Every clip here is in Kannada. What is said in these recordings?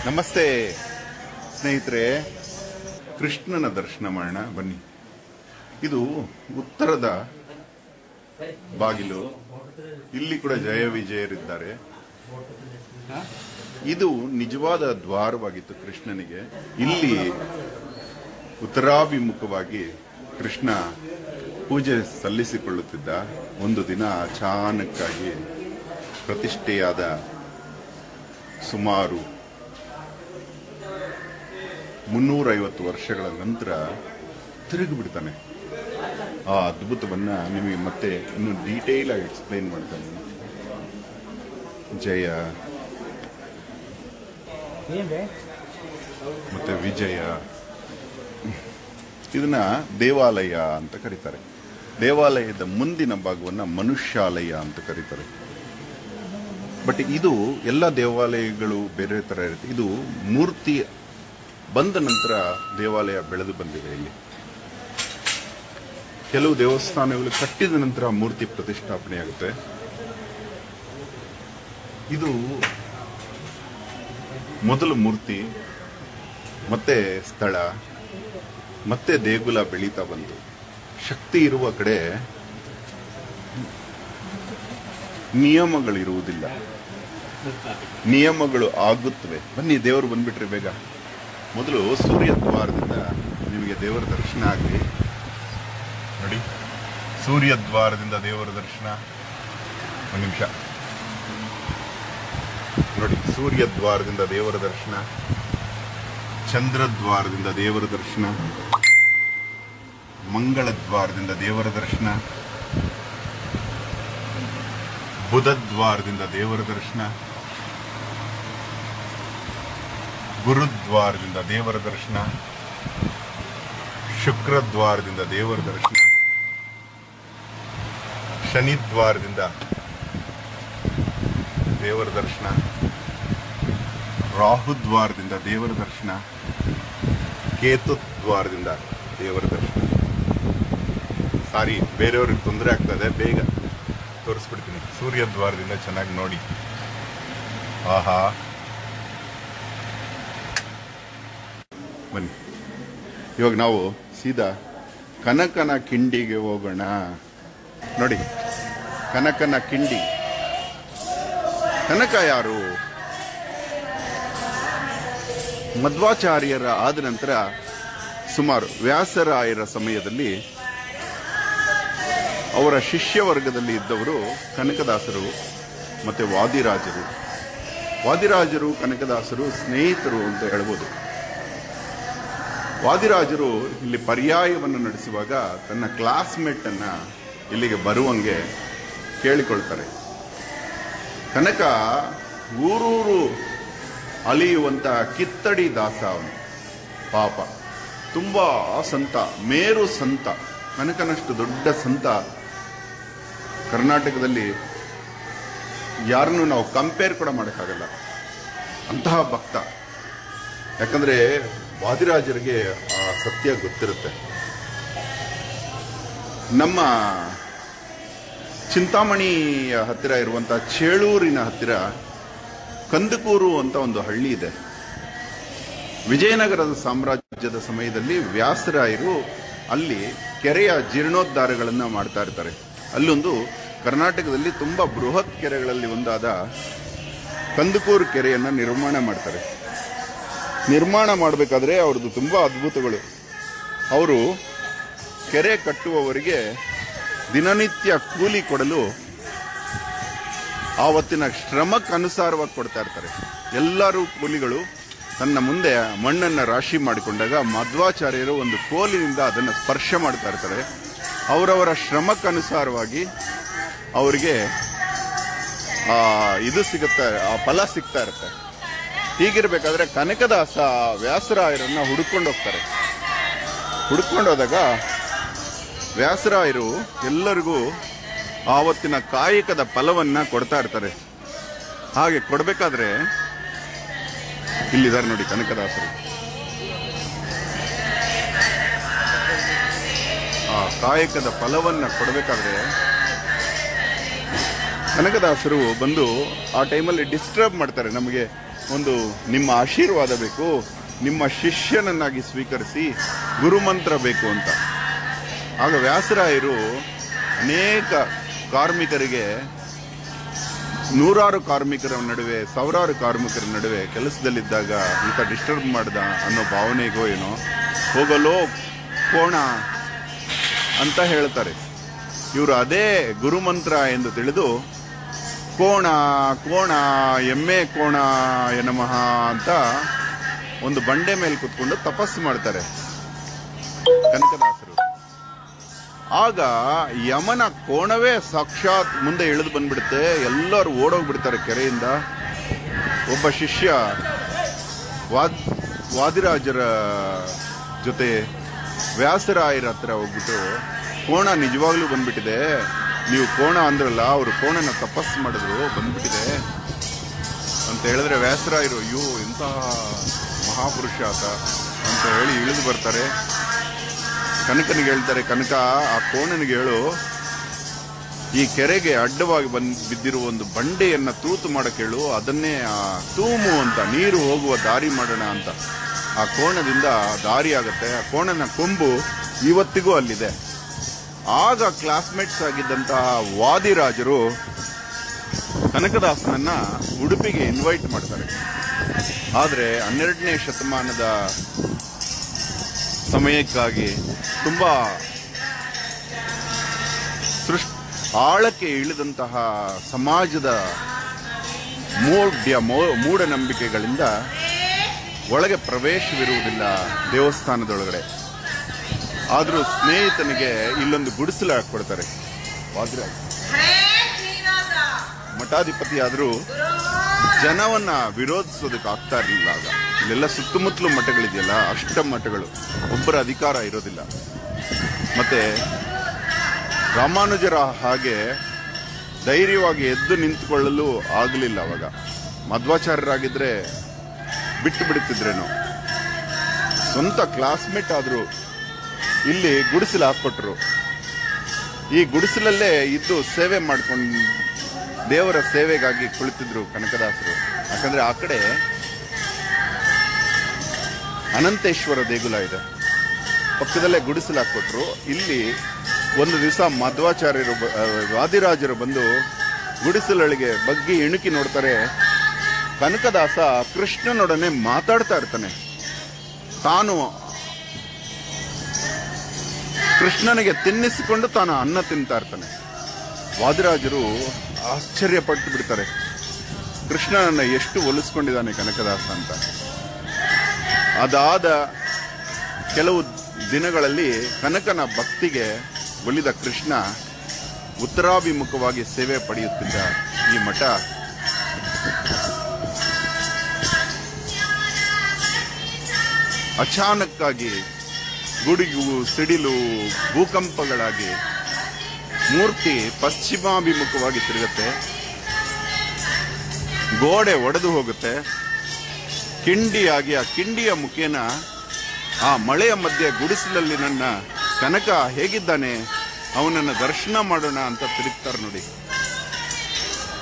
ನಮಸ್ತೆ ಸ್ನೇಹಿತರೆ, ಕೃಷ್ಣನ ದರ್ಶನ ಮಾಡೋಣ ಬನ್ನಿ. ಇದು ಉತ್ತರದ ಬಾಗಿಲು. ಇಲ್ಲಿ ಕೂಡ ಜಯ ವಿಜಯರಿದ್ದಾರೆ. ಇದು ನಿಜವಾದ ದ್ವಾರವಾಗಿತ್ತು ಕೃಷ್ಣನಿಗೆ. ಇಲ್ಲಿ ಉತ್ತರಾಭಿಮುಖವಾಗಿ ಕೃಷ್ಣ ಪೂಜೆ ಸಲ್ಲಿಸಿಕೊಳ್ಳುತ್ತಿದ್ದ. ಒಂದು ದಿನ ಅಚಾನಕ್ಕಾಗಿ ಪ್ರತಿಷ್ಠೆಯಾದ ಸುಮಾರು 350 ವರ್ಷಗಳ ನಂತರ ತಿರುಗಿಬಿಡ್ತಾನೆ. ಆ ಅದ್ಭುತವನ್ನ ನಿಮಗೆ ಮತ್ತೆ ಇನ್ನು ಡೀಟೇಲ್ ಆಗಿ ಎಕ್ಸ್ಪ್ಲೈನ್ ಮಾಡ್ತಾನೆ. ಜಯ ಮತ್ತೆ ವಿಜಯ, ಇದನ್ನ ದೇವಾಲಯ ಅಂತ ಕರೀತಾರೆ. ದೇವಾಲಯದ ಮುಂದಿನ ಭಾಗವನ್ನ ಮನುಷ್ಯಾಲಯ ಅಂತ ಕರೀತಾರೆ. ಬಟ್ ಇದು ಎಲ್ಲ ದೇವಾಲಯಗಳು ಬೇರೆ ತರ ಇರುತ್ತೆ. ಇದು ಮೂರ್ತಿ ಬಂದ ನಂತರ ದೇವಾಲಯ ಬೆಳೆದು ಬಂದಿದೆ. ಇಲ್ಲಿ ಕೆಲವು ದೇವಸ್ಥಾನಗಳು ಕಟ್ಟಿದ ನಂತರ ಮೂರ್ತಿ ಪ್ರತಿಷ್ಠಾಪನೆ ಆಗುತ್ತೆ. ಇದು ಮೊದಲು ಮೂರ್ತಿ, ಮತ್ತೆ ಸ್ಥಳ, ಮತ್ತೆ ದೇಗುಲ ಬೆಳೀತಾ ಬಂತು. ಶಕ್ತಿ ಇರುವ ಕಡೆ ನಿಯಮಗಳಿರುವುದಿಲ್ಲ, ನಿಯಮಗಳು ಆಗುತ್ತವೆ. ಬನ್ನಿ, ದೇವರು ಬಂದ್ಬಿಟ್ರಿ ಬೇಗ. ಮೊದಲು ಸೂರ್ಯ ದ್ವಾರದಿಂದ ನಿಮಗೆ ದೇವರ ದರ್ಶನ ಆಗಲಿ. ನೋಡಿ, ಸೂರ್ಯ ದ್ವಾರದಿಂದ ದೇವರ ದರ್ಶನ. ಒಂದು ನಿಮಿಷ ನೋಡಿ, ಸೂರ್ಯ ದ್ವಾರದಿಂದ ದೇವರ ದರ್ಶನ, ಚಂದ್ರ ದ್ವಾರದಿಂದ ದೇವರ ದರ್ಶನ, ಮಂಗಳ ದ್ವಾರದಿಂದ ದೇವರ ದರ್ಶನ, ಬುಧ ದ್ವಾರದಿಂದ ದೇವರ ದರ್ಶನ, ಗುರುದ್ವಾರದಿಂದ ದೇವರ ದರ್ಶನ, ಶುಕ್ರ ದ್ವಾರದಿಂದ ದೇವರ ದರ್ಶನ, ಶನಿ ದ್ವಾರದಿಂದ ದೇವರ ದರ್ಶನ, ರಾಹು ದ್ವಾರದಿಂದ ದೇವರ ದರ್ಶನ, ಕೇತು ದ್ವಾರದಿಂದ ದೇವರ ದರ್ಶನ. ಸಾರಿ, ಬೇರೆಯವ್ರಿಗೆ ತೊಂದರೆ ಆಗ್ತದೆ, ಬೇಗ ತೋರಿಸ್ಬಿಡ್ತೀನಿ. ಸೂರ್ಯ ದ್ವಾರದಿಂದ ಚೆನ್ನಾಗಿ ನೋಡಿ. ಆಹಾ, ಬನ್ನಿ. ಇವಾಗ ನಾವು ಸೀದಾ ಕನಕನ ಕಿಂಡಿಗೆ ಹೋಗೋಣ. ನೋಡಿ, ಕನಕನ ಕಿಂಡಿ. ಕನಕ ಯಾರು? ಮಧ್ವಾಚಾರ್ಯರ ಆದ ನಂತರ ಸುಮಾರು ವ್ಯಾಸರಾಯರ ಸಮಯದಲ್ಲಿ ಅವರ ಶಿಷ್ಯ ವರ್ಗದಲ್ಲಿ ಇದ್ದವರು ಕನಕದಾಸರು ಮತ್ತೆ ವಾದಿರಾಜರು. ವಾದಿರಾಜರು ಕನಕದಾಸರು ಸ್ನೇಹಿತರು ಅಂತ ಹೇಳ್ಬೋದು. ವಾದಿರಾಜರು ಇಲ್ಲಿ ಪರ್ಯಾಯವನ್ನು ನಡೆಸುವಾಗ ತನ್ನ ಕ್ಲಾಸ್ಮೇಟ್ ಅನ್ನ ಇಲ್ಲಿಗೆ ಬರುವಂಗೆ ಕೇಳಿಕೊಳ್ತಾರೆ. ಕನಕ ಊರೂರು ಅಲಿಯುವಂತ ಕಿತ್ತಡಿ ದಾಸ ಅವನು. ಪಾಪ, ತುಂಬಾ ಸಂತ, ಮೇರು ಸಂತ. ಕನಕನಷ್ಟು ದೊಡ್ಡ ಸಂತ ಕರ್ನಾಟಕದಲ್ಲಿ ಯಾರನ್ನು ನಾವು ಕಂಪೇರ್ ಕೂಡ ಮಾಡೋಕ್ಕಾಗಲ್ಲ. ಅಂತಹ ಭಕ್ತ. ಯಾಕಂದ್ರೆ ವಾದಿರಾಜರಿಗೆ ಆ ಸತ್ಯ ಗೊತ್ತಿರುತ್ತೆ. ನಮ್ಮ ಚಿಂತಾಮಣಿಯ ಹತ್ತಿರ ಇರುವಂತಹ ಚೇಳೂರಿನ ಹತ್ತಿರ ಕಂದಕೂರು ಅಂತ ಒಂದು ಹಳ್ಳಿ ಇದೆ. ವಿಜಯನಗರದ ಸಾಮ್ರಾಜ್ಯದ ಸಮಯದಲ್ಲಿ ವ್ಯಾಸರಾಯರು ಅಲ್ಲಿ ಕೆರೆಯ ಜೀರ್ಣೋದ್ಧಾರಗಳನ್ನು ಮಾಡ್ತಾ ಇರ್ತಾರೆ. ಅಲ್ಲೊಂದು ಕರ್ನಾಟಕದಲ್ಲಿ ತುಂಬಾ ಬೃಹತ್ ಕೆರೆಗಳಲ್ಲಿ ಒಂದಾದ ಕಂದಕೂರು ಕೆರೆಯನ್ನ ನಿರ್ಮಾಣ ಮಾಡ್ತಾರೆ. ನಿರ್ಮಾಣ ಮಾಡಬೇಕಾದ್ರೆ ಅವ್ರದ್ದು ತುಂಬಾ ಅದ್ಭುತಗಳು. ಅವರು ಕೆರೆ ಕಟ್ಟುವವರಿಗೆ ದಿನನಿತ್ಯ ಕೂಲಿ ಕೊಡಲು ಆವತ್ತಿನ ಶ್ರಮಕ್ಕನುಸಾರವಾಗಿ ಕೊಡ್ತಾ ಇರ್ತಾರೆ. ಎಲ್ಲರೂ ಕೂಲಿಗಳು ತನ್ನ ಮುಂದೆ ಮಣ್ಣನ್ನು ರಾಶಿ ಮಾಡಿಕೊಂಡಾಗ ಮಧ್ವಾಚಾರ್ಯರು ಒಂದು ಕೋಲಿನಿಂದ ಅದನ್ನು ಸ್ಪರ್ಶ ಮಾಡ್ತಾ ಇರ್ತಾರೆ. ಅವರವರ ಶ್ರಮಕ್ಕನುಸಾರವಾಗಿ ಅವರಿಗೆ ಇದು ಸಿಗುತ್ತೆ, ಆ ಫಲ ಸಿಗ್ತಾ ಇರುತ್ತೆ. ಹೀಗಿರ್ಬೇಕಾದ್ರೆ ಕನಕದಾಸ ವ್ಯಾಸರಾಯರನ್ನ ಹುಡುಕೊಂಡು ಹೋಗ್ತಾರೆ. ಹುಡುಕೊಂಡೋದಾಗ ವ್ಯಾಸರಾಯರು ಎಲ್ಲರಿಗೂ ಆವತ್ತಿನ ಕಾಯಕದ ಫಲವನ್ನ ಕೊಡ್ತಾ ಇರ್ತಾರೆ. ಹಾಗೆ ಕೊಡ್ಬೇಕಾದ್ರೆ ಇಲ್ಲಿದ್ದಾರೆ ನೋಡಿ ಕನಕದಾಸರು. ಆ ಕಾಯಕದ ಫಲವನ್ನ ಕೊಡಬೇಕಾದ್ರೆ ಕನಕದಾಸರು ಬಂದು ಆ ಟೈಮಲ್ಲಿ ಡಿಸ್ಟರ್ಬ್ ಮಾಡ್ತಾರೆ. ನಮಗೆ ಒಂದು ನಿಮ್ಮ ಆಶೀರ್ವಾದ ಬೇಕು, ನಿಮ್ಮ ಶಿಷ್ಯನನ್ನಾಗಿ ಸ್ವೀಕರಿಸಿ ಗುರುಮಂತ್ರ ಬೇಕು ಅಂತ. ಆಗ ವ್ಯಾಸರಾಯರು ಅನೇಕ ಕಾರ್ಮಿಕರಿಗೆ, ನೂರಾರು ಕಾರ್ಮಿಕರ ನಡುವೆ, ಸಾವಿರಾರು ಕಾರ್ಮಿಕರ ನಡುವೆ ಕೆಲಸದಲ್ಲಿದ್ದಾಗ ಈತ ಡಿಸ್ಟರ್ಬ್ ಮಾಡ್ದ ಅನ್ನೋ ಭಾವನೆಗೋ ಏನೋ ಹೋಗಲೋ ಕೋಣ ಅಂತ ಹೇಳ್ತಾರೆ. ಇವರು ಅದೇ ಗುರುಮಂತ್ರ ಎಂದು ತಿಳಿದು ಕೋಣ ಕೋಣ ಎಮ್ಮೆ ಕೋಣ ನಮಃ ಅಂತ ಒಂದು ಬಂಡೆ ಮೇಲೆ ಕುತ್ಕೊಂಡು ತಪಸ್ಸು ಮಾಡ್ತಾರೆ ಕನಕದಾಸರು. ಆಗ ಯಮನ ಕೋಣವೇ ಸಾಕ್ಷಾತ್ ಮುಂದೆ ಇಳಿದು ಬಂದ್ಬಿಡುತ್ತೆ. ಎಲ್ಲರೂ ಓಡೋಗ್ಬಿಡ್ತಾರೆ ಕೆರೆಯಿಂದ. ಒಬ್ಬ ಶಿಷ್ಯ ವಾದಿರಾಜರ ಜೊತೆ ವ್ಯಾಸರಾಯರ ಹತ್ರ ಹೋಗ್ಬಿಟ್ಟು, ಕೋಣ ನಿಜವಾಗ್ಲೂ ಬಂದ್ಬಿಟ್ಟಿದೆ, ನೀವು ಕೋಣ ಅಂದ್ರಲ್ಲ, ಅವರು ಕೋಣನ ತಪಸ್ಸು ಮಾಡಿದ್ರು, ಬಂದ್ಬಿಟ್ಟಿದೆ ಅಂತ ಹೇಳಿದ್ರೆ ವ್ಯಾಸರಾಯರು ಅಯ್ಯೋ ಇಂತಹ ಮಹಾಪುರುಷ ಆತ ಅಂತ ಹೇಳಿ ಇಳಿದು ಬರ್ತಾರೆ. ಕನಕನಿಗೆ ಹೇಳ್ತಾರೆ, ಕನಕ ಆ ಕೋಣನಿಗೆ ಹೇಳು, ಈ ಕೆರೆಗೆ ಅಡ್ಡವಾಗಿ ಬಿದ್ದಿರುವ ಒಂದು ಬಂಡೆಯನ್ನ ತೂತು ಮಾಡಕ್ಕೆ ಹೇಳು, ಅದನ್ನೇ ತೂಮು ಅಂತ ನೀರು ಹೋಗುವ ದಾರಿ ಮಾಡೋಣ ಅಂತ. ಆ ಕೋಣದಿಂದ ದಾರಿ ಆಗತ್ತೆ. ಆ ಕೋಣನ ಕೊಂಬು ಇವತ್ತಿಗೂ ಅಲ್ಲಿದೆ. ಆಗ ಕ್ಲಾಸ್ಮೇಟ್ಸ್ ಆಗಿದ್ದಂತಹ ವಾದಿರಾಜರು ಕನಕದಾಸನನ್ನ ಉಡುಪಿಗೆ ಇನ್ವೈಟ್ ಮಾಡ್ತಾರೆ. ಆದರೆ 12ನೇ ಶತಮಾನದ ಸಮಯಕ್ಕಾಗಿ ತುಂಬಾ ಆಳಕ್ಕೆ ಇಳಿದಂತಹ ಸಮಾಜದ ಮೂಢನಂಬಿಕೆಗಳಿಂದ ಒಳಗೆ ಪ್ರವೇಶವಿರುವುದಿಲ್ಲ ದೇವಸ್ಥಾನದೊಳಗಡೆ. ಆದರೂ ಸ್ನೇಹಿತನಿಗೆ ಇಲ್ಲೊಂದು ಗುಡಿಸಲು ಹಾಕೊಡ್ತಾರೆ. ವಾದಿರಾಜ ಮಠಾಧಿಪತಿ ಆದರೂ ಜನವನ್ನ ವಿರೋಧಿಸೋದಕ್ಕೆ ಆಗ್ತಾ ಇರಲಿಲ್ಲ. ಆಗ ಇಲ್ಲೆಲ್ಲ ಸುತ್ತಮುತ್ತಲು ಮಠಗಳಿದೆಯಲ್ಲ, ಅಷ್ಟ ಮಠಗಳು, ಒಬ್ಬರ ಅಧಿಕಾರ ಇರೋದಿಲ್ಲ. ಮತ್ತೆ ರಾಮಾನುಜರ ಹಾಗೆ ಧೈರ್ಯವಾಗಿ ಎದ್ದು ನಿಂತುಕೊಳ್ಳಲು ಆಗಲಿಲ್ಲ. ಅವಾಗ ಮಧ್ವಾಚಾರ್ಯರಾಗಿದ್ರೆ ಬಿಟ್ಟು ಬಿಡುತ್ತಿದ್ರೇನೋ. ಸ್ವಂತ ಕ್ಲಾಸ್ಮೇಟ್ ಆದ್ರು ಇಲ್ಲಿ ಗುಡಿಸಲು ಹಾಕೊಟ್ರು. ಈ ಗುಡಿಸಲಲ್ಲೇ ಇದ್ದು ಸೇವೆ ಮಾಡ್ಕೊಂಡು ದೇವರ ಸೇವೆಗಾಗಿ ಕುಳಿತಿದ್ರು ಕನಕದಾಸರು. ಯಾಕಂದ್ರೆ ಆ ಕಡೆ ಅನಂತೇಶ್ವರ ದೇಗುಲ ಇದೆ, ಪಕ್ಕದಲ್ಲೇ ಗುಡಿಸಲು ಹಾಕೊಟ್ರು. ಇಲ್ಲಿ ಒಂದು ದಿವಸ ಮಧ್ವಾಚಾರ್ಯರು ವಾದಿರಾಜರು ಬಂದು ಗುಡಿಸಲೊಳಗೆ ಬಗ್ಗಿ ಇಣುಕಿ ನೋಡ್ತಾರೆ. ಕನಕದಾಸ ಕೃಷ್ಣನೊಡನೆ ಮಾತಾಡ್ತಾ ಇರ್ತಾನೆ. ತಾನು ಕೃಷ್ಣನಿಗೆ ತಿನ್ನಿಸಿಕೊಂಡು ತಾನು ಅನ್ನ ತಿಂತಾ ಇರ್ತಾನೆ. ವಾದಿರಾಜರು ಆಶ್ಚರ್ಯಪಟ್ಟು ಬಿಡ್ತಾರೆ, ಕೃಷ್ಣನನ್ನ ಎಷ್ಟು ಒಲಿಸ್ಕೊಂಡಿದ್ದಾನೆ ಕನಕದಾಸ ಅಂತ. ಅದಾದ ಕೆಲವು ದಿನಗಳಲ್ಲಿ ಕನಕನ ಭಕ್ತಿಗೆ ಒಲಿದ ಕೃಷ್ಣ ಉತ್ತರಾಭಿಮುಖವಾಗಿ ಸೇವೆ ಪಡೆಯುತ್ತಿದ್ದ ಈ ಮಠ ಅಚಾನಕ್ಕಾಗಿ ಗುಡುಗು, ಸಿಡಿಲು, ಭೂಕಂಪಗಳಾಗಿ ಮೂರ್ತಿ ಪಶ್ಚಿಮಾಭಿಮುಖವಾಗಿ ತಿರುಗುತ್ತೆ. ಗೋಡೆ ಒಡೆದು ಹೋಗುತ್ತೆ. ಕಿಂಡಿಯಾಗಿ ಆ ಕಿಂಡಿಯ ಮುಖೇನ ಆ ಮಳೆಯ ಮಧ್ಯೆ ಗುಡಿಸಲಲ್ಲಿ ನನ್ನ ಕನಕ ಹೇಗಿದ್ದಾನೆ, ಅವನನ್ನು ದರ್ಶನ ಮಾಡೋಣ ಅಂತ ತಿರುಗ್ತಾರೆ ನೋಡಿ.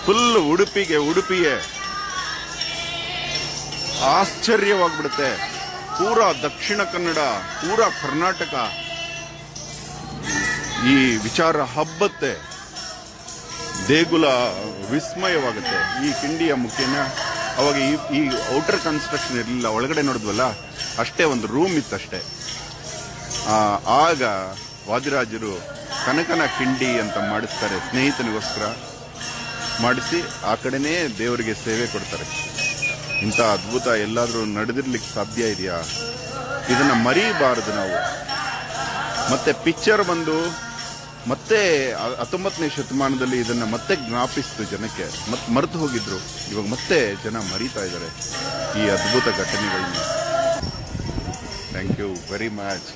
ಫುಲ್ ಉಡುಪಿಯೇ ಆಶ್ಚರ್ಯವಾಗ್ಬಿಡುತ್ತೆ. ಪೂರಾ ದಕ್ಷಿಣ ಕನ್ನಡ, ಪೂರಾ ಕರ್ನಾಟಕ ಈ ವಿಚಾರ ಹಬ್ಬತ್ತೆ. ದೇಗುಲ ವಿಸ್ಮಯವಾಗುತ್ತೆ ಈ ಕಿಂಡಿಯ ಮುಖೇನ. ಅವಾಗ ಈ ಔಟರ್ ಕನ್ಸ್ಟ್ರಕ್ಷನ್ ಇರಲಿಲ್ಲ, ಒಳಗಡೆ ನೋಡಿದ್ವಲ್ಲ ಅಷ್ಟೇ, ಒಂದು ರೂಮ್ ಇತ್ತಷ್ಟೇ. ಆಗ ವಾದಿರಾಜರು ಕನಕನ ಕಿಂಡಿ ಅಂತ ಮಾಡಿಸ್ತಾರೆ, ಸ್ನೇಹಿತನಿಗೋಸ್ಕರ ಮಾಡಿಸಿ ಆ ಕಡೆನೇ ದೇವರಿಗೆ ಸೇವೆ ಕೊಡ್ತಾರೆ. ಇಂಥ ಅದ್ಭುತ ಎಲ್ಲಾದ್ರೂ ನಡೆದಿರ್ಲಿಕ್ಕೆ ಸಾಧ್ಯ ಇದೆಯಾ? ಇದನ್ನ ಮರೀಬಾರದು ನಾವು. ಮತ್ತೆ ಪಿಕ್ಚರ್ ಬಂದು ಮತ್ತೆ 19ನೇ ಶತಮಾನದಲ್ಲಿ ಇದನ್ನ ಮತ್ತೆ ಜ್ಞಾಪಿಸಿತು ಜನಕ್ಕೆ. ಮತ್ತೆ ಮರೆತು ಹೋಗಿದ್ರು, ಇವಾಗ ಮತ್ತೆ ಜನ ಮರೀತಾ ಇದ್ದಾರೆ ಈ ಅದ್ಭುತ ಘಟನೆಗಳನ್ನ. Thank you very much.